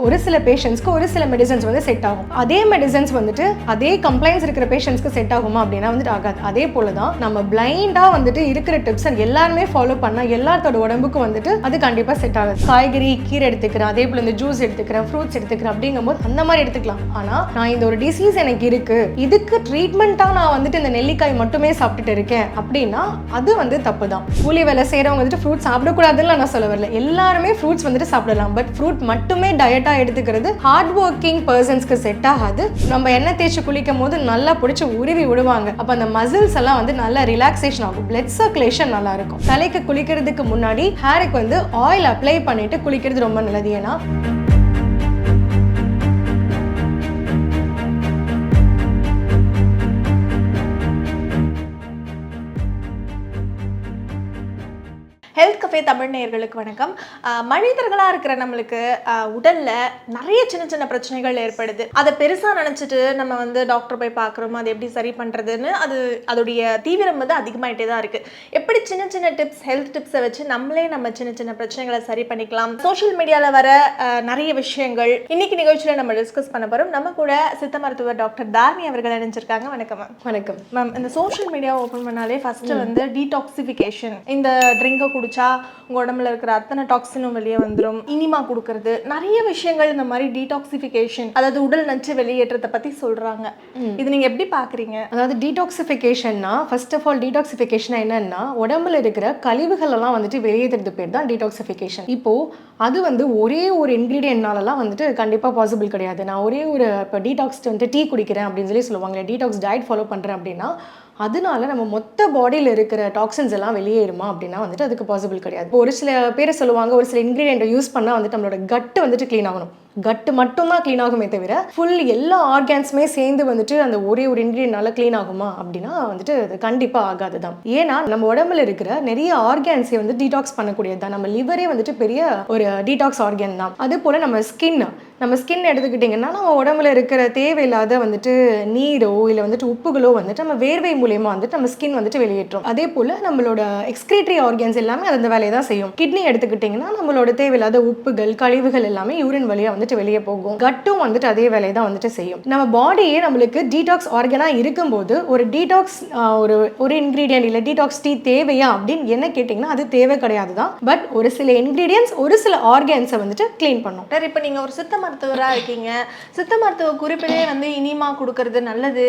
ஒரு சில பேஷண்ட்ஸ்க்கு ஒரு சில மெடிசன்ஸ் வந்து செட் ஆகும். அதே மெடிசன்ஸ் வந்துட்டு அதே கம்ப்ளைண்ட்ஸ் இருக்கிற பேஷண்ட்ஸ்க்கு செட் ஆகுமா அப்படின்னா வந்துட்டு ஆகாது. அதே போல தான் நம்ம பிளைண்டா வந்துட்டு இருக்கிற டிப்ஸ் எல்லாருமே ஃபாலோ பண்ணா எல்லாத்தோட உடம்புக்கும் வந்துட்டு அது கண்டிப்பா செட் ஆகாது. காய்கறி கீரை எடுத்துக்கிறேன், அதே போல இந்த ஜூஸ் எடுத்துக்கிறேன், ஃப்ரூட்ஸ் எடுத்துக்கிறேன் அப்படிங்கும்போது அந்த மாதிரி எடுத்துக்கலாம். ஆனா நான் இந்த ஒரு டிசீஸ் எனக்கு இருக்கு, இதுக்கு ட்ரீட்மெண்ட்டா நான் வந்துட்டு இந்த நெல்லிக்காய் மட்டுமே சாப்பிட்டுட்டு இருக்கேன் அப்படின்னா அது வந்து தப்பு தான். கூலி வேலை செய்யறவங்க வந்துட்டு ஃப்ரூட் சாப்பிடக்கூடாதுன்னு நான் சொல்ல வரல. எல்லாருமே ஃப்ரூட்ஸ் வந்துட்டு சாப்பிடலாம். பட் ஃப்ரூட் மட்டுமே டயட்டா எடுத்துக்கிறது ஹார்ட் ஒர்க்கிங் பர்சன்ஸ்க்கு செட் ஆகாது. நம்ம எண்ணெய் தேய்ச்சி குளிக்கும் போது நல்லா பிடிச்சி உருவி விடுவாங்க. அப்போ அந்த மசில்ஸ் எல்லாம் வந்து நல்லா ரிலாக்ஸேஷன் ஆகும், பிளட் சர்க்குலேஷன் நல்லா இருக்கும். தலைக்கு குளிக்கிறதுக்கு முன்னாடி ஹேருக்கு வந்து ஆயில் அப்ளை பண்ணிட்டு குளிக்கிறது ரொம்ப நல்லது. ஏன்னா ஹெல்த் கஃபே தமிழ் நேயர்களுக்கு வணக்கம். மனிதர்களாக இருக்கிற நம்மளுக்கு உடலில் நிறைய சின்ன சின்ன பிரச்சனைகள் ஏற்படுது. அதை பெருசாக நினச்சிட்டு நம்ம வந்து டாக்டர் போய் பார்க்குறோம், அதை எப்படி சரி பண்ணுறதுன்னு அதோடைய தீவிரம் வந்து அதிகமாகிட்டே தான் இருக்குது. எப்படி சின்ன சின்ன டிப்ஸ், ஹெல்த் டிப்ஸை வச்சு நம்ம சின்ன சின்ன பிரச்சனைகளை சரி பண்ணிக்கலாம். சோஷியல் மீடியாவில் வர நிறைய விஷயங்கள் இன்னைக்கு நிகழ்ச்சியில் நம்ம டிஸ்கஸ் பண்ண போகிறோம். நம்ம கூட சித்த மருத்துவர் டாக்டர் தாரணி அவர்கள் இணைஞ்சிருக்காங்க. வணக்கம் மேம். வணக்கம் மேம். இந்த சோஷியல் மீடியாவை ஓப்பன் பண்ணாலே ஃபஸ்ட்டு வந்து டீடாக்சிஃபிகேஷன், இந்த ட்ரிங்கை குடிச்சா உங்க உடம்புல இருக்கிற அத்தனை டாக்ஸினும் வெளியே வந்துடும், இனிமா கொடுக்கறது, நிறைய விஷயங்கள் இந்த மாதிரி டீடாக்சிஃபிகேஷன், அதாவது உடல் நச்சு வெளியேற்றத்தை பத்தி சொல்றாங்க. இது நீங்க எப்படி பாக்குறீங்க? அதாவது டீடாக்சிஃபிகேஷன்னா ஃபர்ஸ்ட் ஆஃப் ஆல் டீடாக்சிஃபிகேஷன் என்னன்னா உடம்புல இருக்கிற கழிவுகள் எல்லாம் வந்துட்டு வெளியேறது பேர் தான் டீடாக்சிஃபிகேஷன். இப்போ அது வந்து ஒரே ஒரு இன்கிரீடியன்ட்னாலலாம் வந்துட்டு கண்டிப்பாக பாசிபிள் கிடையாது. நான் ஒரே ஒரு இப்போ டீடாக்ஸ் வந்து டீ குடிக்கிறேன் அப்படின்னு சொல்லி சொல்லுவாங்க, டீடாக்ஸ் டயட் ஃபாலோ பண்ணுறேன் அப்படின்னா அதனால நம்ம மொத்த பாடியில் இருக்கிற டாக்ஸின்ஸ் எல்லாம் வெளியேறுமா அப்படின்னா வந்துட்டு அதுக்கு பாசிபிள் கிடையாது. இப்போ ஒரு சில பேர் சொல்லுவாங்க ஒரு சில இன்கிரீடியன்ட்டை யூஸ் பண்ணால் வந்துட்டு நம்மளோட கட்டு வந்துட்டு க்ளீன் ஆகணும். கட்டு மட்டும்தான் க்ளீன் ஆகுமே தவிர ஃபுல் எல்லா ஆர்கான்ஸுமே சேர்ந்து வந்துட்டு அந்த ஒரே ஒரு இன்கிரீடியன்ட்னால க்ளீன் ஆகுமா அப்படின்னா வந்துட்டு அது கண்டிப்பாக ஆகாது தான். ஏன்னா நம்ம உடம்புல இருக்கிற நிறைய ஆர்கான்ஸை வந்து டீடாக்ஸ் பண்ணக்கூடியது தான். நம்ம லிவரே வந்துட்டு பெரிய ஒரு டீடாக்ஸ் ஆர்கன் தான். அதே போல் நம்ம ஸ்கின் எடுத்துக்கிட்டிங்கன்னா நம்ம உடம்புல இருக்கிற தேவையில்லாத வந்துட்டு நீரோ இல்லை வந்துட்டு உப்புகளோ வந்துட்டு நம்ம வேர்வை மூலியமாக வந்துட்டு நம்ம ஸ்கின் வந்துட்டு வெளியேற்றோம். அதே போல் நம்மளோட எக்ஸ்கிரீட்டரி ஆர்கன்ஸ் எல்லாமே அந்த வேலையை தான் செய்யும். கிட்னி எடுத்துக்கிட்டிங்கன்னா நம்மளோட தேவையில்லாத உப்புகள் கழிவுகள் எல்லாமே யூரின் வழியாக வந்துட்டு வெளியே போகும். கட்டும் வந்துட்டு அதே வேலையை தான் வந்துட்டு செய்யும். நம்ம பாடியே நம்மளுக்கு டீடாக்ஸ் ஆர்கனா இருக்கும்போது ஒரு டீடாக்ஸ் ஒரு இன்கிரீடியன்ட் இல்லை டீடாக்ஸ் டீ தேவையா அப்படின்னு என்ன கேட்டிங்கன்னா அது தேவை கிடையாது தான். பட் ஒரு சில இன்கிரீடியன்ஸ் ஒரு சில ஆர்கன்ஸை வந்துட்டு கிளீன் பண்ணும். இப்போ நீங்கள் ஒரு சித்த மருத்துவராக இருக்கீங்க, சித்த மருத்துவ குறிப்பிலே வந்து இனிமா கொடுக்கறது நல்லது,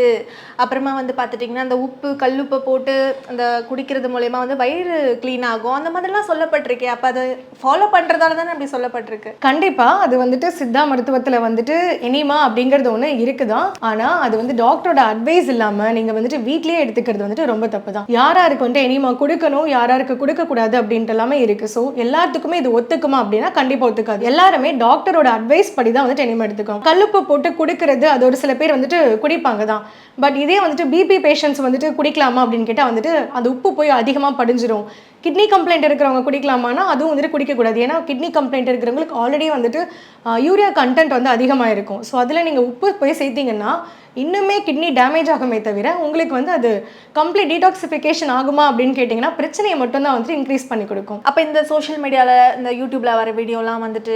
அப்புறமா வந்து பார்த்துட்டிங்கன்னா அந்த உப்பு கல்லுப்பை போட்டு அந்த குடிக்கிறது மூலயமா வந்து வயிறு க்ளீன் ஆகும், அந்த மாதிரிலாம் சொல்லப்பட்டிருக்கு. அப்போ அதை ஃபாலோ பண்ணுறதால தானே அப்படி சொல்லப்பட்டிருக்கு. கண்டிப்பாக அது வந்துட்டு சித்தா மருத்துவத்தில் வந்துட்டு இனிமா அப்படிங்கிறது ஒன்று இருக்குதான். ஆனால் அது வந்து டாக்டரோட அட்வைஸ் இல்லாமல் நீங்கள் வந்துட்டு வீட்லேயே எடுத்துக்கிறது வந்துட்டு ரொம்ப தப்பு தான். யாராருக்கு வந்துட்டு இனிமா கொடுக்கணும் யாராருக்கு கொடுக்கக்கூடாது அப்படின்ட்டு எல்லாமே இருக்குது. ஸோ எல்லாத்துக்குமே இது ஒத்துக்குமா அப்படின்னா கண்டிப்பாக ஒத்துக்காது. எல்லாருமே டாக்டரோட அட்வைஸ் படி தான் வந்துட்டு இனிமா எடுத்துக்கணும். கல்லுப்பு போட்டு குடிக்கிறது அது ஒரு சில பேர் வந்துட்டு குடிப்பாங்க தான். பட் இதே வந்துட்டு பிபி பேஷண்ட்ஸ் வந்துட்டு குடிக்கலாமா அப்படின்னு கேட்டால் வந்துட்டு அந்த உப்பு போய் அதிகமாக படிஞ்சிடும். கிட்னி கம்ப்ளைண்ட் இருக்கிறவங்க குடிக்கலாமான்னா அதுவும் வந்துட்டு குடிக்கக்கூடாது. ஏன்னா கிட்னி கம்ப்ளைண்ட் இருக்கிறவங்களுக்கு ஆல்ரெடி வந்துட்டு யூரியா கண்டென்ட் வந்து அதிகமாக இருக்கும். ஸோ அதில் நீங்கள் உப்பு போய் சேர்த்திங்கன்னா இன்னுமே கிட்னி டேமேஜ் ஆகுமே தவிர உங்களுக்கு வந்து அது கம்ப்ளீட் டீடாக்சிஃபிகேஷன் ஆகுமா அப்படின்னு கேட்டிங்கன்னா பிரச்சனையை மட்டும்தான் வந்துட்டு இன்க்ரீஸ் பண்ணி கொடுக்கும். அப்போ இந்த சோஷியல் மீடியாவில் இந்த யூடியூப்பில் வர வீடியோலாம் வந்துட்டு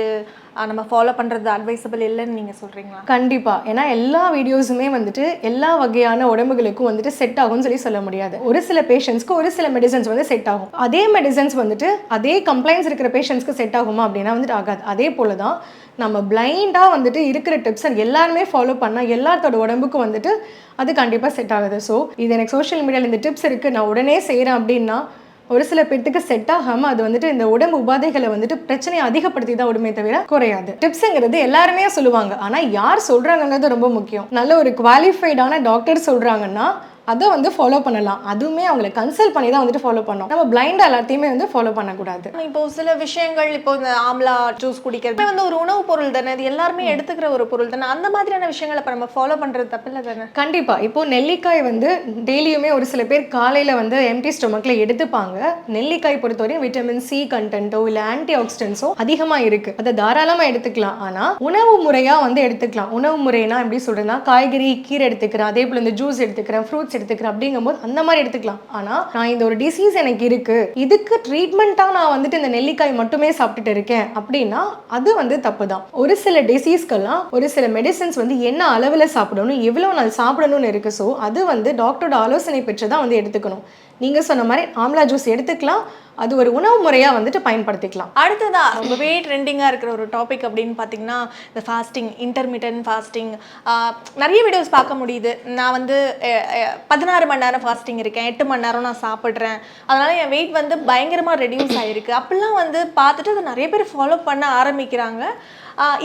நம்ம ஃபாலோ பண்ணுறது அட்வைசபிள் இல்லைன்னு நீங்கள் சொல்கிறீங்களா? கண்டிப்பாக. ஏன்னா எல்லா வீடியோஸுமே வந்துட்டு எல்லா வகையான உடம்புகளுக்கும் வந்துட்டு செட் ஆகும்னு சொல்ல முடியாது. ஒரு சில பேஷண்ட்ஸ்க்கு ஒரு சில மெடிசன்ஸ் வந்து செட் ஆகும். அதே மெடிசன்ஸ் வந்துட்டு அதே கம்ப்ளைண்ட்ஸ் இருக்கிற பேஷண்ட்ஸ்க்கு செட் ஆகுமா அப்படின்னா வந்துட்டு ஆகாது. அதே போல தான் நம்ம பிளைண்டாக வந்துட்டு இருக்கிற டிப்ஸ் எல்லாருமே ஃபாலோ பண்ணால் எல்லாத்தோட உடம்புக்கும் வந்துட்டு அது கண்டிப்பாக செட் ஆகுது. ஸோ இது எனக்கு சோஷியல் மீடியாவில் இந்த டிப்ஸ் இருக்குது நான் உடனே செய்கிறேன் அப்படின்னா ஒரு சில பேர்த்துக்கு செட் ஆகாமல் அது வந்துட்டு இந்த உடம்பு உபாதைகளை வந்துட்டு பிரச்சனையை அதிகப்படுத்தி தான் உடம்பே தவிர குறையாது. டிப்ஸுங்கிறது எல்லாருமே சொல்லுவாங்க, ஆனால் யார் சொல்கிறாங்கன்றது ரொம்ப முக்கியம். நல்ல ஒரு குவாலிஃபைடான டாக்டர் சொல்கிறாங்கன்னா அதை வந்து ஃபாலோ பண்ணலாம். அதுவுமே அவங்களை கன்சல்ட் பண்ணி தான் வந்துட்டு ஃபாலோ பண்ணோம். நம்ம பிளைண்டாக எல்லாத்தையுமே வந்து ஃபாலோ பண்ணக்கூடாது. இப்போ சில விஷயங்கள், இப்போ இந்த ஆம்லா ஜூஸ் குடிக்கிறது வந்து ஒரு உணவு பொருள் தானே, இது எல்லாருமே எடுத்துக்கிற ஒரு பொருள் தானே, அந்த மாதிரியான விஷயங்களை இப்போ நம்ம ஃபாலோ பண்ணுறது தப்பில்லை தானே? கண்டிப்பாக. இப்போ நெல்லிக்காய் வந்து டெய்லியுமே ஒரு சில பேர் காலையில் வந்து எம்டி ஸ்டொமக்கில் எடுத்துப்பாங்க. நெல்லிக்காய் பொறுத்தவரையும் விட்டமின் சி கண்டென்ட்டோ இல்லை ஆன்டி ஆக்சிடென்ட்ஸோ அதிகமாக இருக்குது. அதை தாராளமாக எடுத்துக்கலாம். ஆனால் உணவு முறையாக வந்து எடுத்துக்கலாம். உணவு முறைனா எப்படி சொல்கிறேன்னா காய்கறி கீரை எடுத்துக்கிறேன், அதே போல் இந்த ஜூஸ் எடுத்துக்கிறேன், ஃப்ரூட்ஸ் ஃப்ரூட்ஸ் எடுத்துக்கிறேன் அப்படிங்கும்போது அந்த மாதிரி எடுத்துக்கலாம். ஆனால் நான் இந்த ஒரு டிசீஸ் எனக்கு இருக்கு, இதுக்கு ட்ரீட்மெண்ட்டாக நான் வந்துட்டு இந்த நெல்லிக்காய் மட்டுமே சாப்பிட்டுட்டு இருக்கேன் அப்படின்னா அது வந்து தப்பு தான். ஒரு சில டிசீஸ்க்கெல்லாம் ஒரு சில மெடிசன்ஸ் வந்து என்ன அளவில் சாப்பிடணும், எவ்வளோ நாள் சாப்பிடணும்னு இருக்கு. ஸோ அது வந்து டாக்டரோட ஆலோசனை பெற்று தான் வந்து எடுத்துக்கணும். நீங்கள் சொன்ன மாதிரி ஆம்லா ஜூஸ் எடுத்துக்கலாம், அது ஒரு உணவு முறையாக வந்துட்டு பயன்படுத்திக்கலாம். அடுத்ததா ரொம்பவே ட்ரெண்டிங்காக இருக்கிற ஒரு டாபிக் அப்படின்னு பார்த்தீங்கன்னா இந்த ஃபாஸ்டிங், இன்டர்மீடியன்ட் ஃபாஸ்டிங். நிறைய வீடியோஸ் பார்க்க முடியுது. நான் வந்து 16 மணி நேரம் ஃபாஸ்டிங் இருக்கேன், 8 மணி நேரம் நான் சாப்பிட்றேன், அதனால் என் வெயிட் வந்து பயங்கரமாக ரெடியூஸ் ஆகிருக்கு அப்படிலாம் வந்து பார்த்துட்டு அதை நிறைய பேர் ஃபாலோ பண்ண ஆரம்பிக்கிறாங்க.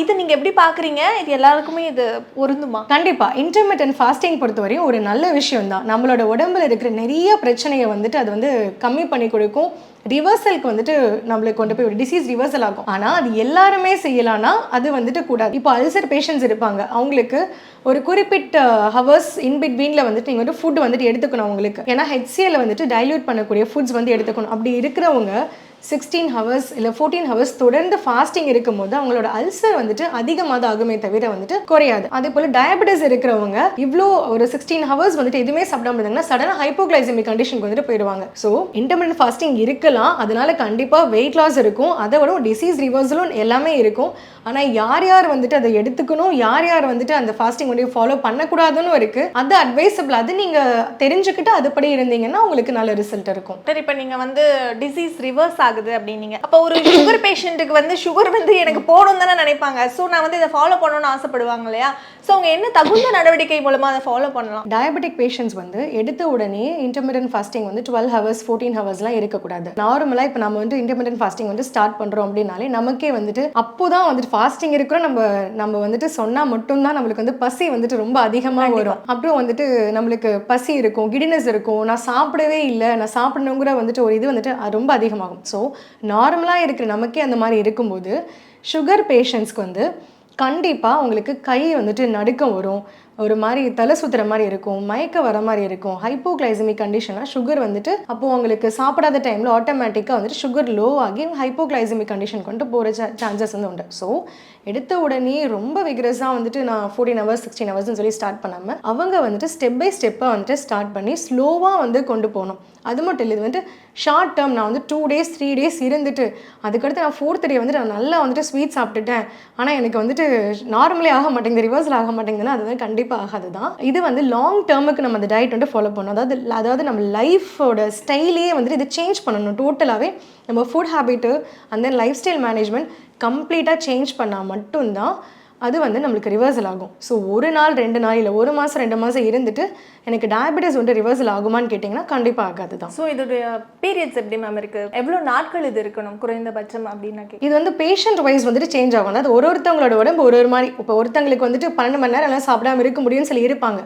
இது நீங்கள் எப்படி பார்க்குறீங்க? இது எல்லாருக்குமே இது பொருந்துமா? கண்டிப்பாக இன்டர்மிட்டன்ட் ஃபாஸ்டிங் பொறுத்தவரையும் ஒரு நல்ல விஷயம் தான். நம்மளோட உடம்புல இருக்கிற நிறைய பிரச்சனையை வந்துட்டு அது வந்து கம்மி பண்ணி கொடுக்கும். ரிவர்சலுக்கு வந்துட்டு நம்மளுக்கு கொண்டு போய் ஒரு டிசீஸ் ரிவர்சல் ஆகும். ஆனால் அது எல்லாருமே செய்யலாம்னா அது வந்துட்டு கூடாது. இப்போ அல்சர் பேஷண்ட்ஸ் இருப்பாங்க, அவங்களுக்கு ஒரு குறிப்பிட்ட ஹவர்ஸ் இன் பிட்வீனில் வந்துட்டு நீங்கள் வந்து ஃபுட் வந்துட்டு எடுத்துக்கணும் அவங்களுக்கு. ஏன்னா ஹெச்சிஎல் வந்துட்டு டைல்யூட் பண்ணக்கூடிய ஃபுட்ஸ் வந்து எடுத்துக்கணும். அப்படி இருக்கிறவங்க 16 ஹவர்ஸ் இல்லை 14 ஹவர்ஸ் தொடர்ந்து ஃபாஸ்டிங் இருக்கும்போது அவங்களோட அல்சர் வந்துட்டு அதிகமாக தான் ஆகுமே தவிர வந்துட்டு குறையாது. அதே போல் டயபெட்டிஸ் இருக்கிறவங்க இவ்வளோ ஒரு 16 ஹவர்ஸ் வந்துட்டு எதுவுமே சாப்பிடாம இருந்தாங்கன்னா சடனாக ஹைப்போகிளைசமிக் கண்டிஷனுக்கு வந்துட்டு போயிடுவாங்க. ஸோ இன்டர்மிட்டன்ட் ஃபாஸ்டிங் இருக்கலாம், அதனால கண்டிப்பாக வெயிட் லாஸ் இருக்கும், அதை விட டிசீஸ் ரிவர்சலும் எல்லாமே இருக்கும். ஆனால் யார் யார் வந்துட்டு அதை எடுத்துக்கணும், யார் யார் வந்துட்டு அந்த ஃபாஸ்டிங் வந்து ஃபாலோ பண்ணக்கூடாதுன்னு இருக்கு, அது அட்வைசபிள். அது நீங்கள் தெரிஞ்சுக்கிட்டு அதுபடி இருந்தீங்கன்னா உங்களுக்கு நல்ல ரிசல்ட் இருக்கும். சரி, இப்போ நீங்கள் வந்து டிசீஸ் ரிவர்ஸ் ஆகுது அப்படின்னீங்க, அப்போ ஒரு சுகர் பேஷண்ட்டுக்கு வந்து சுகர் வந்து எனக்கு போடும் தானே நினைப்பாங்க. ஸோ நான் வந்து இதை ஃபாலோ பண்ணணும்னு ஆசைப்படுவாங்க இல்லையா? ஸோ அவங்க என்ன தகுந்த நடவடிக்கை மூலமாக அதை ஃபாலோ பண்ணலாம்? டயபெட்டிக் பேஷண்ட்ஸ் வந்து எடுத்த உடனே இன்டர்மிட்டன்ட் ஃபாஸ்டிங் வந்து 12 ஹவர்ஸ் 14 ஹவர்ஸ்லாம் இருக்கக்கூடாது. நார்மலாக இப்போ நம்ம வந்து இன்டர்மிட்டன்ட் ஃபாஸ்டிங் வந்து ஸ்டார்ட் பண்ணுறோம் அப்படின்னாலே நமக்கே வந்துட்டு அப்போ தான் வந்துட்டு ஃபாஸ்டிங் இருக்கிறோம் நம்ம வந்துட்டு சொன்னால் மட்டும்தான் நம்மளுக்கு வந்து பசி வந்துட்டு ரொம்ப அதிகமாக வரும். அப்புறம் வந்துட்டு நம்மளுக்கு பசி இருக்கும், கிடினஸ் இருக்கும், நான் சாப்பிடவே இல்லை, நான் சாப்பிடணுங்கிற வந்துட்டு ஒரு இது வந்துட்டு ரொம்ப அதிகமாகும். ஸோ நார்மலாக இருக்கிற நமக்கே அந்த மாதிரி இருக்கும்போது சுகர் பேஷண்ட்ஸ்க்கு வந்து கண்டிப்பாக உங்களுக்கு கை வந்துட்டு நடுக்கம் வரும், ஒரு மாதிரி தலை சுற்றுற மாதிரி இருக்கும், மயக்க வர மாதிரி இருக்கும். ஹைப்போகிளைசமிக் கண்டிஷனாக சுகர் வந்துட்டு அப்போது உங்களுக்கு சாப்பிடாத டைமில் ஆட்டோமேட்டிக்காக வந்துட்டு சுகர் லோ ஆகி ஹைப்போகிளைசமிக் கண்டிஷன் கொண்டு போகிற சான்சஸ் வந்து உண்டு. ஸோ எடுத்த உடனே ரொம்ப விக்ரஸாக வந்துட்டு நான் 14 ஹவர்ஸ் 16 ஹவர்ஸ்னு சொல்லி ஸ்டார்ட் பண்ணாமல் அவங்க வந்துட்டு ஸ்டெப் பை ஸ்டெப்பாக வந்துட்டு ஸ்டார்ட் பண்ணி ஸ்லோவாக வந்து கொண்டு போகணும். அது மட்டும் இல்லை, இது வந்துட்டு ஷார்ட் டேர்ம். நான் வந்து 2 days 3 days இருந்துட்டு அதுக்கடுத்து நான் 4th day வந்துட்டு நான் நல்லா வந்துட்டு ஸ்வீட் சாப்பிட்டுட்டேன், ஆனால் எனக்கு வந்துட்டு நார்மலே ஆக மாட்டேங்குது, ரிவர்ஸில் ஆக மாட்டேங்குதுன்னா அது வந்து கண்டிப்பாக ஆகாது தான். இது வந்து லாங் டேர்முக்கு நம்ம அந்த டயட் வந்து ஃபாலோ பண்ணணும். அதாவது நம்ம லைஃபோட ஸ்டைலே வந்துட்டு இது சேஞ்ச் பண்ணணும். டோட்டலாகவே நம்ம food habit and than life style management கம்ப்ளீட்டாக சேஞ்ச் பண்ணால் மட்டும்தான் அது வந்து நம்மளுக்கு ரிவர்சல் ஆகும். ஸோ ஒரு நாள் 2 நாள் இல்லை 1 மாதம் 2 மாதம் இருந்துட்டு எனக்கு டயபெட்டிஸ் வந்து ரிவர்சல் ஆகுமான்னு கேட்டிங்கன்னா கண்டிப்பாக ஆகாது தான். ஸோ இதோடைய பீரியட்ஸ் எப்படி மேம் இருக்குது? எவ்வளோ நாட்கள் இது இருக்கணும் குறைந்தபட்சம் அப்படின்னா? இது வந்து பேஷண்ட் வைஸ் வந்துட்டு சேஞ்ச் ஆகும். அது ஒருத்தவங்களோட உடம்பு ஒரு மாதிரி. இப்போ ஒருத்தங்களுக்கு வந்துட்டு 12 மணி நேரம் எல்லாம் சாப்பிடாம இருக்க முடியும்னு சொல்லி இருப்பாங்க.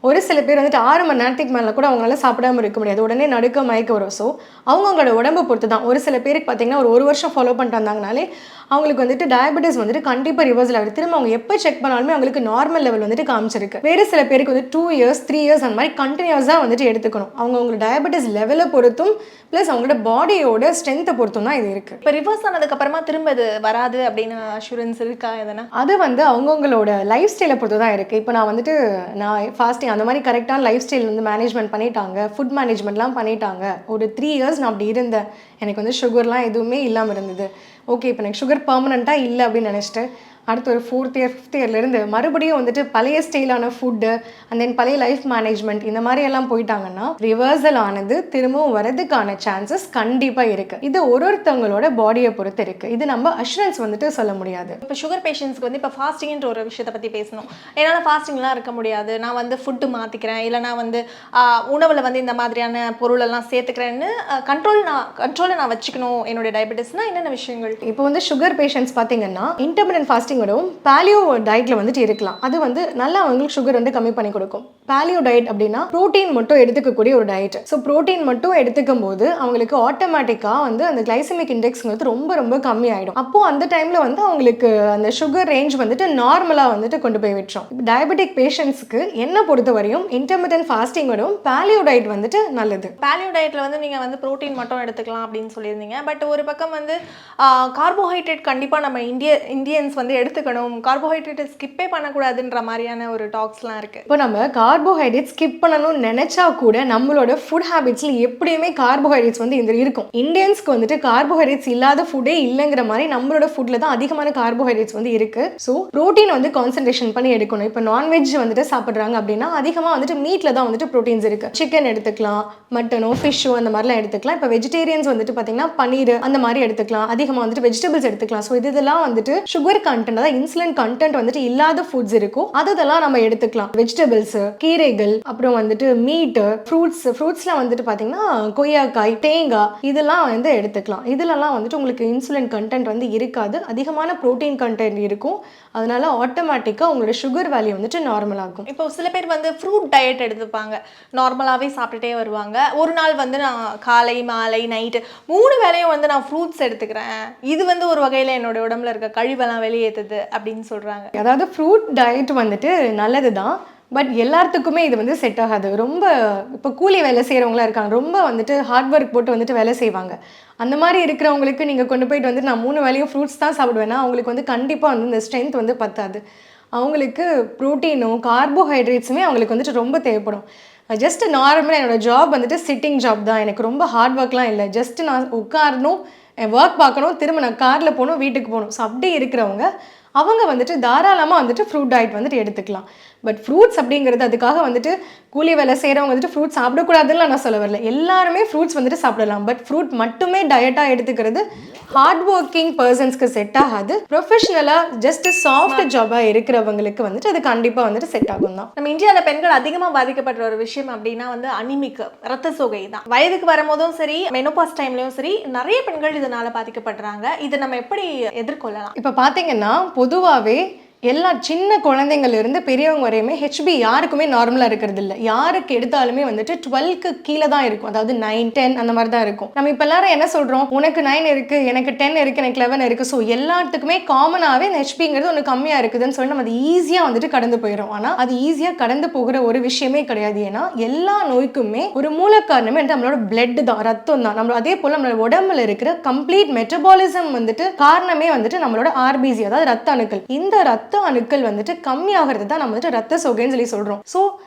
ஒரு சில பேர் வந்துட்டு 6 மணி நேரத்துக்கு மேலே கூட அவங்களால சாப்பிடாம இருக்க முடியாது, உடனே நடுக்க மயக்க வரும். ஸோ அவங்களோட உடம்பை பொறுத்து தான். ஒரு சில பேருக்கு பார்த்தீங்கன்னா ஒரு வருஷம் ஃபாலோ பண்ணிட்டு வந்தாங்கனாலே அவங்களுக்கு வந்துட்டு டயபெட்டிஸ் வந்துட்டு கண்டிப்பாக ரிவர்சல் ஆகுது. திரும்ப அவங்க எப்போ செக் பண்ணாலுமே அவங்களுக்கு நார்மல் லெவல் வந்துட்டு காமிச்சிருக்கு. வேறு சில பேருக்கு வந்து 2 years 3 years அந்த மாதிரி கண்டினியூஸாக வந்துட்டு எடுத்துக்கணும். அவங்களோட டயபெட்டிஸ் லெவலை பொறுத்தும் ப்ளஸ் அவங்களோட பாடியோட ஸ்ட்ரென்த்தை பொறுத்தும் தான் இது இருக்குது. இப்போ ரிவர்ஸ் ஆனதுக்கப்புறமா திரும்ப இது வராது அப்படின்னு அஷூரன்ஸ் இருக்கா எதனா? அது வந்து அவங்கவுங்களோட லைஃப் ஸ்டைலை பொறுத்து தான் இருக்குது. இப்போ நான் வந்துட்டு நான் ஃபாஸ்டிங் அந்த மாதிரி கரெக்டான லைஃப் ஸ்டைல் வந்து மேனேஜ்மெண்ட் பண்ணிட்டாங்க, ஃபுட் மேனேஜ்மெண்ட்லாம் பண்ணிட்டாங்க, ஒரு 3 years நான் அப்படி இருந்தேன், எனக்கு வந்து சுகர்லாம் எதுவுமே இல்லாமல் இருந்தது, ஓகே இப்போ எனக்கு சுகர் பர்மனெண்ட்டாக இல்லை அப்படின்னு நினச்சிட்டு அடுத்து ஒரு 4th year 5th yearலேருந்து மறுபடியும் வந்துட்டு பழைய ஸ்டைலான ஃபுட்டு அண்ட் தென் பழைய லைஃப் மேனேஜ்மெண்ட் இந்த மாதிரி எல்லாம் போயிட்டாங்கன்னா ரிவர்சல் ஆனது திரும்பவும் வரதுக்கான சான்சஸ் கண்டிப்பாக இருக்குது. இது ஒருத்தவங்களோட பாடியை பொறுத்து இருக்குது. இது நம்ம அஷூரன்ஸ் வந்துட்டு சொல்ல முடியாது. இப்போ சுகர் பேஷண்ட்ஸ்க்கு வந்து இப்போ ஃபாஸ்டிங்ன்ற ஒரு விஷயத்தை பற்றி பேசணும். என்னால் ஃபாஸ்டிங்லாம் இருக்க முடியாது, நான் வந்து ஃபுட்டு மாற்றிக்கிறேன், இல்லை நான் வந்து உணவில் வந்து இந்த மாதிரியான பொருளெல்லாம் சேர்த்துக்கிறேன்னு கண்ட்ரோலை நான் வச்சுக்கணும் என்னுடைய டயபெட்டிஸ்னால் என்னென்ன விஷயங்கள்? இப்போ வந்து சுகர் பேஷண்ட்ஸ் பார்த்தீங்கன்னா இன்டர்மிட்டன்ட் ஃபாஸ்டிங் விடவும் பேலியோ டயட்ல வந்துட்டு இருக்கலாம். அது வந்து நல்லா அவங்களுக்கு சுகர் வந்து கம்மி பண்ணி கொடுக்கும். பேலியோ டயட் அப்படின்னா புரோட்டீன் மட்டும் எடுத்துக்கக்கூடிய ஒரு டயட். ஸோ புரோட்டீன் மட்டும் எடுத்துக்கும் போது அவங்களுக்கு ஆட்டோமேட்டிக்காக வந்து அந்த கிளைசமிக் இண்டெக்ஸ்ங்கிறது ரொம்ப ரொம்ப கம்மி ஆகிடும். அப்போது அந்த டைமில் வந்து அவங்களுக்கு அந்த சுகர் ரேஞ்ச் வந்துட்டு நார்மலாக வந்துட்டு கொண்டு போய் விட்டுரும். இப்போ டயபெட்டிக் பேஷண்ட்ஸ்க்கு என்ன பொறுத்த வரையும் இன்டர்மிட்டன்ட் ஃபாஸ்டிங் விடவும் பேலியோ டயட் வந்துட்டு நல்லது. பேலியோ டயட்டில் வந்து நீங்கள் வந்து புரோட்டீன் மட்டும் எடுத்துக்கலாம் அப்படின்னு சொல்லியிருந்தீங்க. பட் ஒரு பக்கம் வந்து கார்போஹைட்ரேட் கண்டிப்பாக நம்ம இந்தியன்ஸ் வந்து எடுத்துக்கணும், கார்போஹைட்ரேட்டை ஸ்கிப்பே பண்ணக்கூடாதுன்ற மாதிரியான ஒரு டாக்ஸ்லாம் இருக்குது. இப்போ நம்ம கார்போஹைட்ரேட் ஸ்கிப் பண்ணணும்னு நினச்சா கூட நம்மளோட ஃபுட் ஹேபிட்ஸில் எப்படியுமே கார்போஹைட்ரேட்ஸ் வந்து இந்த இருக்கும். இந்தியன்ஸ்க்கு வந்துட்டு கார்போஹைட்ரேட்ஸ் இல்லாத ஃபுட்டே இல்லைங்கிற மாதிரி நம்மளோட ஃபுட்டில் தான் அதிகமான கார்போஹைட்ரேட்ஸ் வந்து இருக்குது. ஸோ ப்ரோட்டீன் வந்து கான்சன்ட்ரேஷன் பண்ணி எடுக்கணும். இப்போ நான்வெஜ் வந்துட்டு சாப்பிட்றாங்க அப்படின்னா அதிகமாக வந்துட்டு மீட்டில் தான் வந்துட்டு ப்ரோட்டீன்ஸ் இருக்குது. சிக்கன் எடுத்துக்கலாம், மட்டனோ ஃபிஷ்ஷோ அந்த மாதிரிலாம் எடுத்துக்கலாம். இப்போ வெஜிடேரியன்ஸ் வந்துட்டு பார்த்தீங்கன்னா பன்னீர் அந்த மாதிரி எடுத்துக்கலாம், அதிகமாக வந்துட்டு வெஜிடபிள்ஸ் எடுத்துக்கலாம். ஸோ இதெல்லாம் வந்துட்டு சுகர் கண்டென்ட், அதாவது இன்சுலின் கண்டென்ட் வந்துட்டு இல்லாத ஃபுட்ஸ் இருக்கும், அதெல்லாம் நம்ம எடுத்துக்கலாம். வெஜிடபிள்ஸ், கீரைகள், அப்புறம் வந்துட்டு மீட், ஃப்ரூட்ஸ்ல வந்துட்டு பார்த்தீங்கன்னா கொய்யாக்காய், தேங்காய் இதெல்லாம் வந்து எடுத்துக்கலாம். இதுலலாம் வந்துட்டு உங்களுக்கு இன்சுலின் கண்டென்ட் வந்து இருக்காது, அதிகமான ப்ரோட்டீன் கண்டென்ட் இருக்கும். அதனால ஆட்டோமேட்டிக்காக உங்களோட சுகர் வேல்யூ வந்துட்டு நார்மல் ஆகும். இப்போ சில பேர் வந்து ஃப்ரூட் டயட் எடுத்துப்பாங்க, நார்மலாகவே சாப்பிட்டுட்டே வருவாங்க. ஒரு நாள் வந்து நான் காலை மாலை நைட்டு 3 வேளையும் வந்து நான் ஃப்ரூட்ஸ் எடுத்துக்கிறேன், இது வந்து ஒரு வகையில் என்னோட உடம்புல இருக்க கழிவெல்லாம் வெளியேற்றுது அப்படின்னு சொல்கிறாங்க. அதாவது ஃப்ரூட் டயட் வந்துட்டு நல்லது தான், பட் எல்லாத்துக்குமே இது வந்து செட் ஆகாது. ரொம்ப இப்போ கூலி வேலை செய்கிறவங்களாம் இருக்காங்க, ரொம்ப வந்துட்டு ஹார்ட் ஒர்க் போட்டு வந்துட்டு வேலை செய்வாங்க. அந்த மாதிரி இருக்கிறவங்களுக்கு நீங்கள் கொண்டு போயிட்டு வந்து நான் 3 வேளையும் ஃப்ரூட்ஸ் தான் சாப்பிடுவேன்னா அவங்களுக்கு வந்து கண்டிப்பாக வந்து இந்த ஸ்ட்ரென்த் வந்து பத்தாது. அவங்களுக்கு ப்ரோட்டீனும் கார்போஹைட்ரேட்ஸுமே அவங்களுக்கு வந்துட்டு ரொம்ப தேவைப்படும். ஜஸ்ட் நார்மலாக என்னோடய ஜாப் வந்துட்டு சிட்டிங் ஜாப் தான், எனக்கு ரொம்ப ஹார்ட் ஒர்க்லாம் இல்லை, ஜஸ்ட் நான் உட்காரணும், என் ஒர்க் பார்க்கணும், திரும்ப நான் காரில் போகணும், வீட்டுக்கு போகணும். ஸோ அப்படி இருக்கிறவங்க அவங்க வந்துட்டு தாராளமாக வந்துட்டு ஃப்ரூட் டயட் வந்துட்டு எடுத்துக்கலாம். பட் ஃப்ரூட்ஸ் அப்படிங்கிறது அதுக்காக வந்துட்டு கூலி வேலை செய்கிறவங்க வந்துட்டு ஃப்ரூட்ஸ் சாப்பிடக்கூடாதுன்னு நான் சொல்ல வரல, எல்லாருமே ஃப்ரூட்ஸ் வந்துட்டு சாப்பிடலாம். பட் ஃப்ரூட் மட்டுமே டயட்டாக எடுத்துக்கிறது ஹார்ட் ஒர்க்கிங் பர்சன்ஸ்க்கு செட் ஆகாது. ப்ரொஃபஷனலாக ஜஸ்ட் சாஃப்ட் ஜாபாக இருக்கிறவங்களுக்கு வந்துட்டு அது கண்டிப்பாக வந்துட்டு செட் ஆகும் தான். நம்ம இந்தியாவில் பெண்கள் அதிகமாக பாதிக்கப்படுற ஒரு விஷயம் அப்படின்னா வந்து அனிமிக், ரத்த சோகை தான். வயதுக்கு வரும்போதும் சரி, மெனோபாஸ் டைம்லையும் சரி, நிறைய பெண்கள் இதனால் பாதிக்கப்படுறாங்க. இதை நம்ம எப்படி எதிர்கொள்ளலாம்? இப்போ பார்த்தீங்கன்னா பொதுவாகவே எல்லா சின்ன குழந்தைங்கள்லேருந்து பெரியவங்க வரையுமே ஹெச்பி யாருக்குமே நார்மலாக இருக்கிறது இல்லை. யாருக்கு எடுத்தாலுமே வந்துட்டு 12க்கு கீழே தான் இருக்கும், அதாவது 9, 10 அந்த மாதிரி தான் இருக்கும். நம்ம இப்போ எல்லாரும் என்ன சொல்கிறோம், உனக்கு 9 இருக்குது, எனக்கு 10 இருக்குது, எனக்கு 11 இருக்குது. ஸோ எல்லாத்துக்குமே காமனாகவே இந்த ஹெச்பிங்கிறது ஒன்று கம்மியாக இருக்குதுன்னு சொல்லி நம்ம அது ஈஸியாக வந்துட்டு கடந்து போயிடும். ஆனால் அது ஈஸியாக கடந்து போகிற ஒரு விஷயமே கிடையாது. ஏன்னா எல்லா நோய்க்குமே ஒரு மூல காரணமே வந்து நம்மளோட பிளட் தான், ரத்தம் தான். நம்ம அதே போல் நம்மளோட உடம்புல இருக்கிற கம்ப்ளீட் மெட்டபாலிசம் வந்துட்டு காரணமே வந்துட்டு நம்மளோட ஆர்பிசி, அதாவது ரத்த அணுக்கள். இந்த ரத்த அணுக்கள் வந்துட்டு கம்மியாகிறது தான் நம்ம வந்துட்டு ரத்த சோகைன்னு சொல்லி சொல்றோம். ஸோ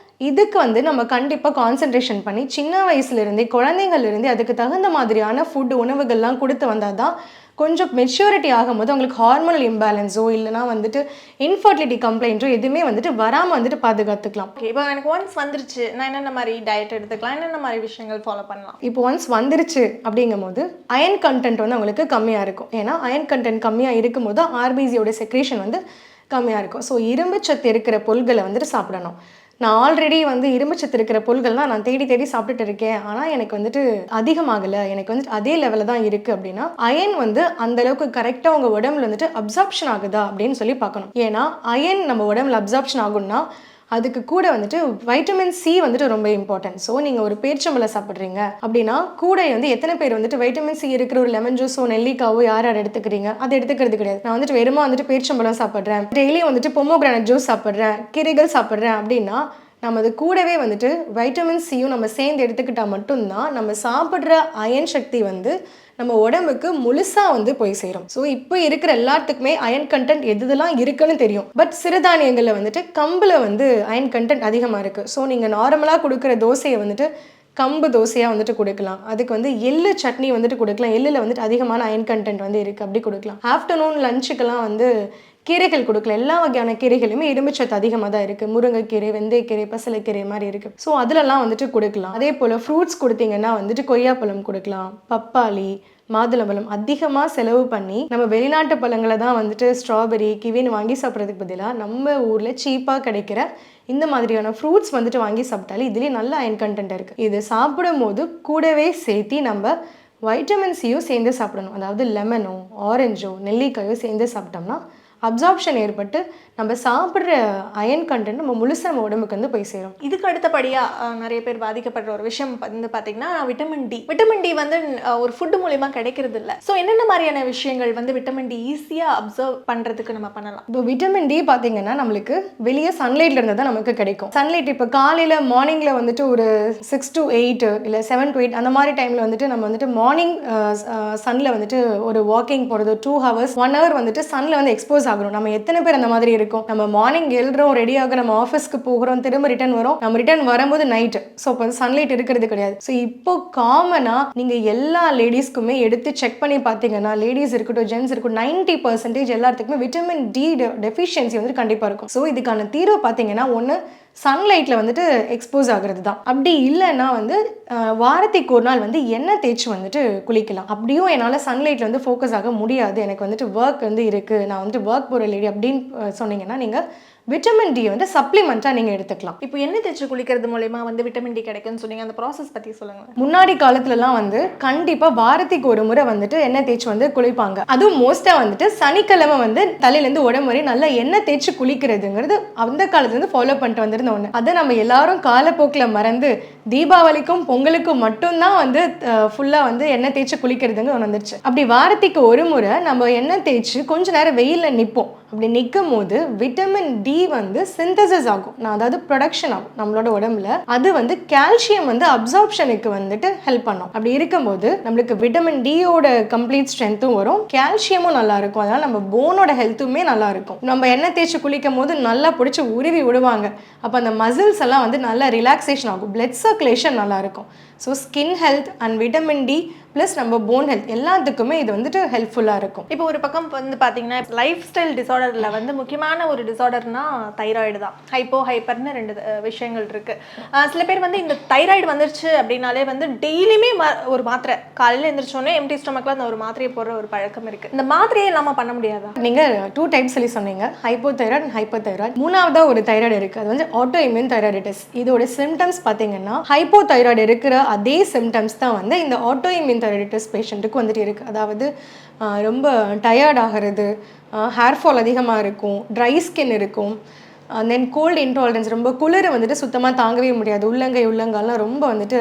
இதுக்கு வந்து நம்ம கண்டிப்பாக கான்சென்ட்ரேஷன் பண்ணி சின்ன வயசுலேருந்தே குழந்தைங்கள்லேருந்தே அதுக்கு தகுந்த மாதிரியான ஃபுட் உணவுகள்லாம் கொடுத்து வந்தால் தான் கொஞ்சம் மெச்சூரிட்டி ஆகும்போது அவங்களுக்கு ஹார்மோனல் இம்பேலன்ஸோ இல்லைனா வந்துட்டு இன்ஃபர்டிலிட்டி கம்ப்ளைண்ட்டோ எதுவுமே வந்துட்டு வராமல் வந்துட்டு பாதுகாத்துக்கலாம். ஓகே, இப்போ எனக்கு ஒன்ஸ் வந்துருச்சு, நான் என்னென்ன மாதிரி டயட் எடுத்துக்கலாம், என்னென்ன மாதிரி விஷயங்கள் ஃபாலோ பண்ணலாம்? இப்போ ஒன்ஸ் வந்துருச்சு அப்படிங்கும் போது அயன் கண்டென்ட் வந்து அவங்களுக்கு கம்மியாக இருக்கும். ஏன்னா அயன் கண்டென்ட் கம்மியாக இருக்கும்போது ஆர்பிசியோட செக்ரேஷன் வந்து கம்மியாக இருக்கும். ஸோ இரும்புச்சத்து இருக்கிற பொருட்களை வந்துட்டு சாப்பிடணும். நான் ஆல்ரெடி வந்து இரும்புச்சத்து இருக்கிற பொருட்கள் தான் நான் தேடி தேடி சாப்பிட்டுட்டு இருக்கேன், ஆனால் எனக்கு வந்துட்டு அதிகமாகலை, எனக்கு வந்துட்டு அதே லெவலில் தான் இருக்குது அப்படின்னா அயன் வந்து அந்தளவுக்கு கரெக்டாக உங்கள் உடம்புல வந்துட்டு அப்சார்ப்ஷன் ஆகுதா அப்படின்னு சொல்லி பார்க்கணும். ஏன்னா அயன் நம்ம உடம்புல அப்சார்ப்ஷன் ஆகும்னா அதுக்கு கூட வந்துட்டு வைட்டமின் சி வந்துட்டு ரொம்ப இம்பார்ட்டன்ட். ஸோ நீங்கள் ஒரு பேரிச்சம்பழம் சாப்பிட்றீங்க அப்படின்னா கூட வந்து எத்தனை பேர் வந்துட்டு வைட்டமின் சி இருக்கிற ஒரு லெமன் ஜூஸோ நெல்லிக்காவோ யார் யார் எடுத்துக்கிறீங்க? அது எடுத்துக்கிறது கிடையாது. நான் வந்துட்டு வெறுமா வந்துட்டு பேரிச்சம்பழம் சாப்பிட்றேன், டெய்லியும் வந்துட்டு பொமோகிரானட் ஜூஸ் சாப்பிட்றேன், கீரைகள் சாப்பிட்றேன் அப்படின்னா நம்ம அது கூடவே வந்துட்டு வைட்டமின் சியும் நம்ம சேர்ந்து எடுத்துக்கிட்டால் மட்டும்தான் நம்ம சாப்பிட்ற அயன் சக்தி வந்து நம்ம உடம்புக்கு முழுசாக வந்து போய் சேரும். ஸோ இப்போ இருக்கிற எல்லாத்துக்குமே அயன் கண்டென்ட் எதுலாம் இருக்குன்னு தெரியும். பட் சிறுதானியங்களில் வந்துட்டு கம்பில் வந்து அயன் கண்டென்ட் அதிகமாக இருக்குது. ஸோ நீங்கள் நார்மலாக கொடுக்குற தோசையை வந்துட்டு கம்பு தோசையாக வந்துட்டு கொடுக்கலாம். அதுக்கு வந்து எள்ளு சட்னி வந்துட்டு கொடுக்கலாம். எள்ளில் வந்துட்டு அதிகமான அயன் கண்டென்ட் வந்து இருக்குது, அப்படி கொடுக்கலாம். ஆஃப்டர்நூன் லஞ்சுக்கெல்லாம் வந்து கீரைகள் கொடுக்கலாம். எல்லா வகையான கீரைகளுமே இரும்புச்சத்து அதிகமாக தான் இருக்குது. முருங்கைக்கீரை, வெந்தயக்கீரை, பசலைக்கீரை மாதிரி இருக்குது. ஸோ அதிலெல்லாம் வந்துட்டு கொடுக்கலாம். அதே போல் ஃப்ரூட்ஸ் கொடுத்தீங்கன்னா வந்துட்டு கொய்யாப்பழம் கொடுக்கலாம், பப்பாளி, மாதுளம்பழம். அதிகமாக செலவு பண்ணி நம்ம வெளிநாட்டு பழங்களை தான் வந்துட்டு ஸ்ட்ராபெரி, கிவின்னு வாங்கி சாப்பிட்றதுக்கு பதிலாக நம்ம ஊரில் சீப்பாக கிடைக்கிற இந்த மாதிரியான ஃப்ரூட்ஸ் வந்துட்டு வாங்கி சாப்பிட்டாலே இதுலேயே நல்ல அயன் கண்டென்ட் இருக்குது. இது சாப்பிடும் போது கூடவே சேர்த்து நம்ம வைட்டமின் சியும் சேர்ந்து சாப்பிடணும். அதாவது லெமனோ ஆரஞ்சோ நெல்லிக்காயோ சேர்ந்து சாப்பிட்டோம்னா அப்சார்ப்ஷன் ஏற்பட்டு நம்ம சாப்பிட்ற அயன் கண்டென்ட் நம்ம முழுசாக நம்ம உடம்புக்கு வந்து போய் சேரும். இதுக்கு அடுத்தபடியாக நிறைய பேர் பாதிக்கப்படுற ஒரு விஷயம் வந்து பார்த்தீங்கன்னா விட்டமின் டி. விட்டமின் டி வந்து ஒரு ஃபுட்டு மூலிமா கிடைக்கிறது இல்லை. ஸோ என்னென்ன மாதிரியான விஷயங்கள் வந்து விட்டமின் டி ஈஸியாக அப்சர்வ் பண்ணுறதுக்கு நம்ம பண்ணலாம்? இப்போ விட்டமின் டி பார்த்தீங்கன்னா நம்மளுக்கு வெளியே சன்லைட்ல இருந்து தான் நமக்கு கிடைக்கும். சன்லைட் இப்போ காலையில் மார்னிங்கில் வந்துட்டு ஒரு 6 to 8 இல்லை 7 to 8 அந்த மாதிரி டைமில் வந்துட்டு நம்ம வந்துட்டு மார்னிங் சன்னில் வந்துட்டு ஒரு வாக்கிங் போகிறது 2 hours 1 hour வந்துட்டு சன்னில் வந்து எக்ஸ்போஸ் எக்ஸ்போஸ் ஆகணும். நம்ம எத்தனை பேர் அந்த மாதிரி இருக்கும்? நம்ம மார்னிங் எழுறோம், ரெடியாக நம்ம ஆஃபீஸ்க்கு போகிறோம், திரும்ப ரிட்டர்ன் வரோம், நம்ம ரிட்டர்ன் வரும்போது நைட்டு. ஸோ இப்போ சன்லைட் இருக்கிறது கிடையாது. ஸோ இப்போ காமனாக நீங்கள் எல்லா லேடிஸ்க்குமே எடுத்து செக் பண்ணி பார்த்தீங்கன்னா, லேடிஸ் இருக்கட்டும், ஜென்ஸ் இருக்கட்டும், 90% எல்லாத்துக்குமே விட்டமின் டி டெஃபிஷியன்சி வந்துட்டு கண்டிப்பாக இருக்கும். ஸோ இதுக்கான தீர்வு பார்த்தீங்கன்னா, ஒன்று சன்லைட்டில் வந்துட்டு எக்ஸ்போஸ் ஆகிறது தான். அப்படி இல்லைன்னா வந்து வாரத்துக்கு ஒரு நாள் வந்து எண்ணெய் தேய்ச்சி வந்துட்டு குளிக்கலாம். அப்படியும் என்னால் சன்லைட்டில் வந்து ஃபோக்கஸ் ஆக முடியாது, எனக்கு வந்துட்டு ஒர்க் வந்து இருக்குது, நான் வந்துட்டு ஒர்க் போகிற லேடி அப்படின்னு சொன்னீங்கன்னா, நீங்கள் விட்டமின் டி வந்து சப்ளிமெண்ட்டாக நீங்கள் எடுத்துக்கலாம். இப்போ எண்ணெய் தேய்ச்சி குளிக்கிறது மூலமா வந்து விட்டமின் டி கிடைக்கும்னு சொன்னீங்க, அந்த ப்ராசஸ் பற்றி சொல்லுங்கள். முன்னாடி காலத்துலலாம் வந்து கண்டிப்பாக வாரத்துக்கு ஒரு முறை வந்துட்டு எண்ணெய் தேய்ச்சி வந்து குளிப்பாங்க. அதுவும் மோஸ்ட்டாக வந்துட்டு சனிக்கிழமை வந்து தலையிலேருந்து உடம்பு வரை நல்லா எண்ணெய் தேய்ச்சி குளிக்கிறதுங்கிறது அந்த காலத்துலேருந்து ஃபாலோ பண்ணிட்டு வந்திருந்த ஒன்று. அதை நம்ம எல்லாரும் காலப்போக்கில் மறந்து தீபாவளிக்கும் பொங்கலுக்கும் மட்டும்தான் வந்து ஃபுல்லாக வந்து எண்ணெய் தேய்ச்சி குளிக்கிறதுங்க வந்துருச்சு. அப்படி வாரத்துக்கு ஒரு முறை நம்ம எண்ணெய் தேய்ச்சி கொஞ்ச நேரம் வெயிலில் நிற்போம். அப்படி நிற்கும் போது விட்டமின் டி வந்து சிந்தசிஸ் ஆகும், அதாவது ப்ரொடக்ஷன் ஆகும் நம்மளோட உடம்புல. அது வந்து கால்சியம் வந்து அப்சார்ப்ஷனுக்கு வந்துட்டு ஹெல்ப் பண்ணும். அப்படி இருக்கும்போது நம்மளுக்கு விட்டமின் டியோட கம்ப்ளீட் ஸ்ட்ரென்த்தும் வரும், கால்சியமும் நல்லா இருக்கும். அதனால நம்ம போனோட ஹெல்த்துமே நல்லா இருக்கும். நம்ம எண்ணெய் தேய்ச்சி குளிக்கும் போது நல்லா பிடிச்சி உருவி விடுவாங்க. அப்போ அந்த மசில்ஸ் எல்லாம் வந்து நல்லா ரிலாக்ஸேஷன் ஆகும், பிளட் சர்க்குலேஷன் நல்லா இருக்கும். So skin health and vitamin D plus நம்ம போன் ஹெல்த் எல்லாத்துக்குமே இது வந்துட்டு ஹெல்ப்ஃபுல்லாக இருக்கும். இப்போ ஒரு பக்கம் வந்து பார்த்தீங்கன்னா, லைஃப் ஸ்டைல் டிசார்டரில் வந்து முக்கியமான ஒரு டிசார்டர்னா தைராய்டு தான். ஹைப்பர்னு 2 விஷயங்கள் இருக்குது. சில பேர் வந்து இந்த தைராய்டு வந்துருச்சு அப்படின்னாலே வந்து டெய்லியுமே ஒரு மாத்திரை, காலையில் எழுந்திரிச்சோன்னே எம்டி ஸ்டொமக்கில் அந்த ஒரு மாத்திரையை போடுற ஒரு பழக்கம் இருக்குது. இந்த மாத்திரையே இல்லாமல் பண்ண முடியாதா? நீங்கள் 2 டைப்ஸ் சொல்லி சொன்னீங்க, ஹைப்போதைராய்டு அண்ட் ஹைப்போதைராய்டு. மூணாவதாக ஒரு தைராய்டு இருக்குது, அது வந்து ஆட்டோ இம்யூன் தைராய்டிட்டிஸ். இதோட சிம்டம்ஸ் பார்த்தீங்கன்னா, ஹைப்போதைராய்டு இருக்கிற அதே சிம்டம்ஸ் தான் வந்து இந்த ஆட்டோ இம்யூன் தைராய்டிட்டிஸ் பேஷண்ட்டுக்கு வந்துட்டு இருக்குது. அதாவது ரொம்ப டயர்ட் ஆகிறது, ஹேர் ஃபால் அதிகமாக இருக்கும், ட்ரை ஸ்கின் இருக்கும், தென் கோல்டு இன்டாலரன்ஸ், ரொம்ப குளிரை வந்துட்டு சுத்தமாக தாங்கவே முடியாது, உள்ளங்கால்லாம் ரொம்ப வந்துட்டு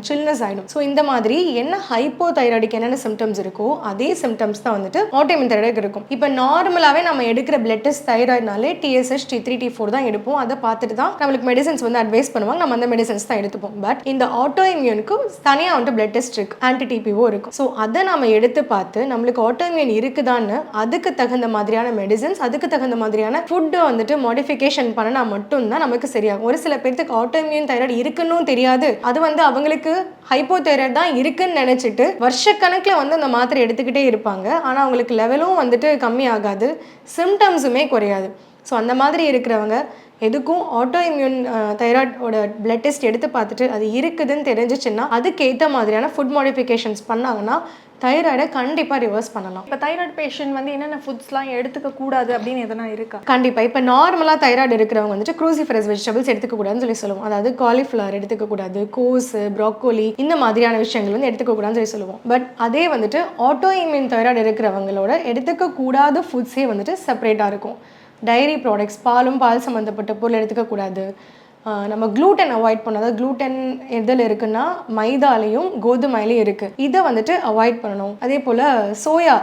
சில்னஸ் ஆகிடும். ஸோ இந்த மாதிரி என்ன ஹைப்போதைராய்டுக்கு என்னென்ன சிம்டம்ஸ் இருக்கோ அதே சிம்டம்ஸ் தான் வந்துட்டு ஆட்டோஇம்யூன் தைராய்டுக்கு இருக்கும். இப்போ நார்மலாகவே நம்ம எடுக்கிற blood test தைராய்டுனாலே TSH, T3, T4 தான் எடுப்போம். அதை பார்த்துட்டு தான் நம்மளுக்கு மெடிசன்ஸ் வந்து அட்வைஸ் பண்ணுவாங்க, நம்ம அந்த மெடிசன்ஸ் தான் எடுத்துப்போம். பட் இந்த ஆட்டோ இம்யூனுக்கு தனியாக வந்துட்டு பிளட் டெஸ்ட் இருக்குது, ஆன்டி டிபிஓ இருக்கும். ஸோ அதை நம்ம எடுத்து பார்த்து நம்மளுக்கு ஆட்டோ இம்யூன் இருக்குதான்னு அதுக்கு தகுந்த மாதிரியான மெடிசன்ஸ், அதுக்கு தகுந்த மாதிரியான ஃபுட்டை வந்துட்டு மாடிஃபிகேஷன் பண்ணா மட்டும்தான் நமக்கு சரியாகும். ஒரு சில பேருக்கு ஆட்டோஇம்யூன் தைராய்டு இருக்குன்னு தெரியாது, அது வந்து அவங்களுக்கு ஹைப்போதைராய்டு தான் இருக்குன்னு நினைச்சிட்டு வருஷக்கணக்கில் வந்து அந்த மாத்திரை எடுத்துக்கிட்டே இருப்பாங்க. ஆனால் அவங்களுக்கு லெவலும் வந்துட்டு கம்மி ஆகாது, சிம்டம்ஸுமே குறையாது. ஸோ அந்த மாதிரி இருக்கிறவங்க எதுக்கும் ஆட்டோ இம்யூன் தைராய்டோட பிளட் டெஸ்ட் எடுத்து பார்த்துட்டு அது இருக்குதுன்னு தெரிஞ்சிச்சுன்னா அதுக்கேற்ற மாதிரியான ஃபுட் மாடிஃபிகேஷன்ஸ் பண்ணாங்கன்னா தைராய்டை கண்டிப்பாக ரிவர்ஸ் பண்ணலாம். இப்போ தைராய்டு பேஷண்ட் வந்து என்னென்ன ஃபுட்ஸ்லாம் எடுத்துக்க கூடாது அப்படின்னு எதனா இருக்கா? கண்டிப்பாக. இப்போ நார்மலாக தைராய்டு இருக்கிறவங்க வந்துட்டு க்ரூசிஃபரஸ் வெஜிடபிள்ஸ் எடுத்துக்கக்கூடாதுன்னு சொல்லி சொல்லுவோம். அதாவது காலிஃப்ளவர் எடுத்துக்கக்கூடாது, கோஸு, ப்ராக்கோலி, இந்த மாதிரியான விஷயங்கள் வந்து எடுத்துக்கக்கூடாதுன்னு சொல்லி சொல்லுவோம். பட் அதே வந்துட்டு ஆட்டோ இம்யூன் தைராய்டு இருக்கிறவங்களோட எடுத்துக்கக்கூடாத ஃபுட்ஸே வந்துட்டு செப்பரேட்டாக இருக்கும். டைரி ப்ராடக்ட்ஸ், பால் சம்மந்தப்பட்ட பொருள் எடுத்துக்கக்கூடாது. நம்ம க்ளூட்டன் அவாய்ட் பண்ணோம். அதாவது க்ளூட்டன் எதில் இருக்குன்னா மைதாலையும் கோதுமையிலையும் இருக்குது, இதை வந்துட்டு அவாய்ட் பண்ணணும். அதே போல் சோயா,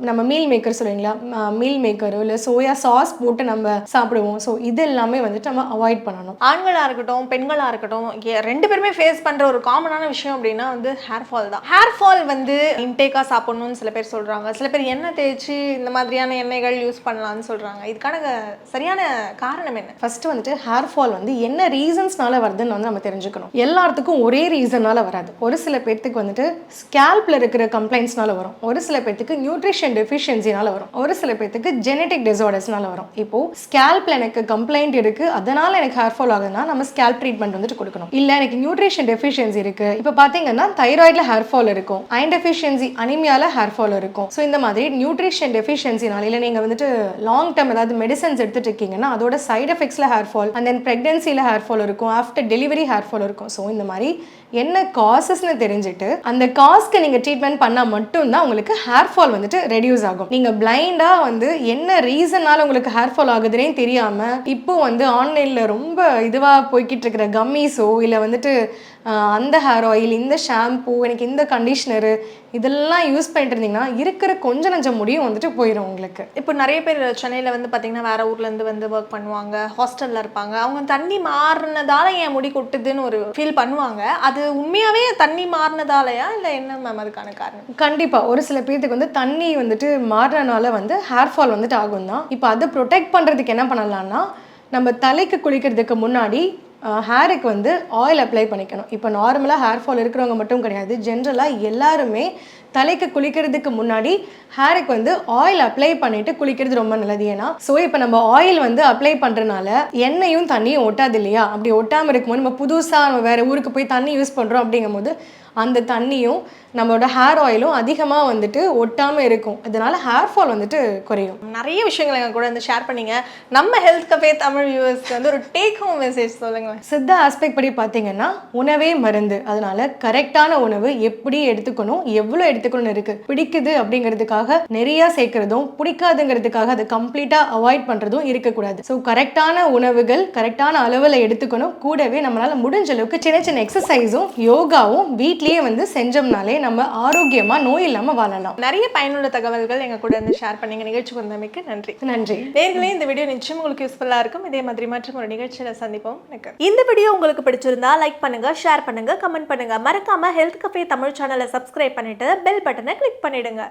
நம்ம மீல் மேக்கர் சொல்லுவீங்களா, மீல் மேக்கரோ இல்லை சோயா சாஸ் போட்டு நம்ம சாப்பிடுவோம். ஸோ இது எல்லாமே வந்துட்டு நம்ம அவாய்ட் பண்ணணும். ஆண்களாக இருக்கட்டும் பெண்களாக இருக்கட்டும் 2 பேருமே ஃபேஸ் பண்ணுற ஒரு காமனான விஷயம் அப்படின்னா வந்து ஹேர் ஃபால் தான். ஹேர் ஃபால் வந்து இன்டேக்காக சாப்பிடணும்னு சில பேர் சொல்கிறாங்க, சில பேர் எண்ணெய் தேய்ச்சி இந்த மாதிரியான எண்ணெய்கள் யூஸ் பண்ணலான்னு சொல்கிறாங்க. இதுக்கான சரியான காரணம் என்ன? ஃபர்ஸ்ட் வந்துட்டு ஹேர் ஃபால் வந்து என்ன ரீசன்ஸ்னால வருதுன்னு வந்து நம்ம தெரிஞ்சுக்கணும். எல்லாத்துக்கும் ஒரே ரீசனால வராது. ஒரு சில பேர்த்துக்கு வந்துட்டு ஸ்கேல்ப்ல இருக்கிற கம்ப்ளைண்ட்ஸ்னால வரும், ஒரு சில பேர்த்துக்கு நியூட்ரிஷன் டெஃபிஷியன்சினால வரும், ஒரு சில பேர்த்துக்கு ஜெனட்டிக் டிசார்டர்ஸ்னால வரும். இப்போ ஸ்கேல்ப்ல எனக்கு கம்ப்ளைண்ட் இருக்கு, அதனால எனக்கு ஹேர் ஃபால் ஆகுதுன்னா நம்ம ஸ்கேல்ப் ட்ரீட்மெண்ட் வந்துட்டு கொடுக்கணும். இல்ல எனக்கு நியூட்ரிஷன் டெஃபிஷியன்சி இருக்கு, இப்போ பாத்தீங்கன்னா தைராய்டுல ஹேர் ஃபால் இருக்கும், அயன் டெஃபிஷியன்சி அனிமியால ஹேர் ஃபால் இருக்கும். ஸோ இந்த மாதிரி நியூட்ரிஷன் டெஃபிஷியன்சினால இல்லை நீங்க வந்துட்டு லாங் டேர்ம் ஏதாவது மெடிசன்ஸ் எடுத்துட்டு இருக்கீங்கன்னா அதோட சைட் எஃபெக்ட்ஸ்ல ஹேர் ஃபால், அண்ட் தென் பிரெக்னன்சில ஹேர் ஃபால் இருக்கும், ஆஃப்டர் டெலிவரி ஹேர் ஃபால் இருக்கும். ஸோ இந்த மாதிரி என்ன காசஸ்ன்னு தெரிஞ்சுட்டு அந்த காஸ்க்கு நீங்கள் ட்ரீட்மெண்ட் பண்ணால் மட்டும்தான் உங்களுக்கு ஹேர் ஃபால் வந்துட்டு ரெடியூஸ் ஆகும். நீங்கள் பிளைண்டாக வந்து என்ன ரீசன்னால உங்களுக்கு ஹேர் ஃபால் ஆகுதுன்னே தெரியாமல் இப்போ வந்து ஆன்லைனில் ரொம்ப இதுவாக போய்கிட்டு இருக்கிற கம்மிஸோ இல்லை வந்துட்டு அந்த ஹேர் ஆயில், இந்த ஷாம்பூ, எனக்கு இந்த கண்டிஷ்னரு இதெல்லாம் யூஸ் பண்ணிட்டு இருந்தீங்கன்னா இருக்கிற கொஞ்சம் நஞ்சம் முடியும் வந்துட்டு போயிடும் உங்களுக்கு. இப்போ நிறைய பேர் சென்னையில் வந்து பார்த்தீங்கன்னா வேறு ஊர்லேருந்து வந்து ஒர்க் பண்ணுவாங்க, ஹாஸ்டலில் இருப்பாங்க, அவங்க தண்ணி மாறினதால என் முடி கொட்டுதுன்னு ஒரு ஃபீல் பண்ணுவாங்க. அது உண்மையாவே தண்ணி மாறினதாலயா இல்லை என்ன மேம் அதுக்கான காரணம்? கண்டிப்பாக ஒரு சில பேர்த்துக்கு வந்து தண்ணி வந்துட்டு மாறுறனால வந்து ஹேர் ஃபால் வந்துட்டு ஆகும் தான். இப்போ அதை ப்ரொடெக்ட் பண்ணுறதுக்கு என்ன பண்ணலாம்னா, நம்ம தலைக்கு குளிக்கிறதுக்கு முன்னாடி ஹேருக்கு வந்து ஆயில் அப்ளை பண்ணிக்கணும். இப்போ நார்மலாக ஹேர் ஃபால் இருக்கிறவங்க மட்டும் கிடையாது, ஜென்ரலாக எல்லாருமே தலைக்கு குளிக்கிறதுக்கு முன்னாடி ஹேருக்கு வந்து ஆயில் அப்ளை பண்ணிட்டு குளிக்கிறது ரொம்ப நல்லது. ஏன்னா இப்போ நம்ம ஆயில் வந்து அப்ளை பண்ணுறதுனால எண்ணெயும் தண்ணியும் ஒட்டாது இல்லையா? அப்படி ஒட்டாமல் இருக்கும்போது நம்ம புதுசாக நம்ம வேறு ஊருக்கு போய் தண்ணி யூஸ் பண்ணுறோம் அப்படிங்கும்போது அந்த தண்ணியும் நம்மளோட ஹேர் ஆயிலும் அதிகமாக வந்துட்டு ஒட்டாமல் இருக்கும். இதனால் ஹேர் ஃபால் வந்துட்டு குறையும். நிறைய விஷயங்களை எங்கள் கூட வந்து ஷேர் பண்ணீங்க. நம்ம ஹெல்த் கஃபே தமிழ் வியூவர்ஸ்க்கு வந்து ஒரு டேக் ஹோம் மெசேஜ் சொல்லுங்களேன். சித்தா ஆஸ்பெக்ட் படி பார்த்தீங்கன்னா உணவே மருந்து. அதனால கரெக்டான உணவு எப்படி எடுத்துக்கணும், எவ்வளோ எடுத்துக்கணும்னு இருக்குது. பிடிக்குது அப்படிங்கிறதுக்காக நிறையா சேர்க்குறதும், பிடிக்காதுங்கிறதுக்காக அதை கம்ப்ளீட்டாக அவாய்ட் பண்ணுறதும் இருக்கக்கூடாது. ஸோ கரெக்டான உணவுகள் கரெக்டான அளவில் எடுத்துக்கணும். கூடவே நம்மளால் முடிஞ்ச அளவுக்கு சின்ன சின்ன எக்ஸசைஸும் யோகாவும் வீட்லேயே வந்து செஞ்சோம்னாலே நம்ம ஆரோக்கியமாக நோய் இல்லாமல் வாழலாம். நிறைய பயனுள்ள தகவல்கள் எங்கள் கூட வந்து ஷேர் பண்ணீங்க. நிகழ்ச்சிக்கு வந்தமைக்கு நன்றி. நன்றி நேர்களே, இந்த வீடியோ நிச்சயம் உங்களுக்கு யூஸ்ஃபுல்லாக இருக்கும். இதே மாதிரி மற்றும் ஒரு நிகழ்ச்சியில் சந்திப்போம். இந்த வீடியோ உங்களுக்கு பிடிச்சிருந்தா லைக் பண்ணுங்க, ஷேர் பண்ணுங்க, கமெண்ட் பண்ணுங்க. மறக்காம ஹெல்த் கஃபே தமிழ் சேனலை சப்ஸ்கிரைப் பண்ணிட்டு பெல் பட்டனை கிளிக் பண்ணிடுங்க.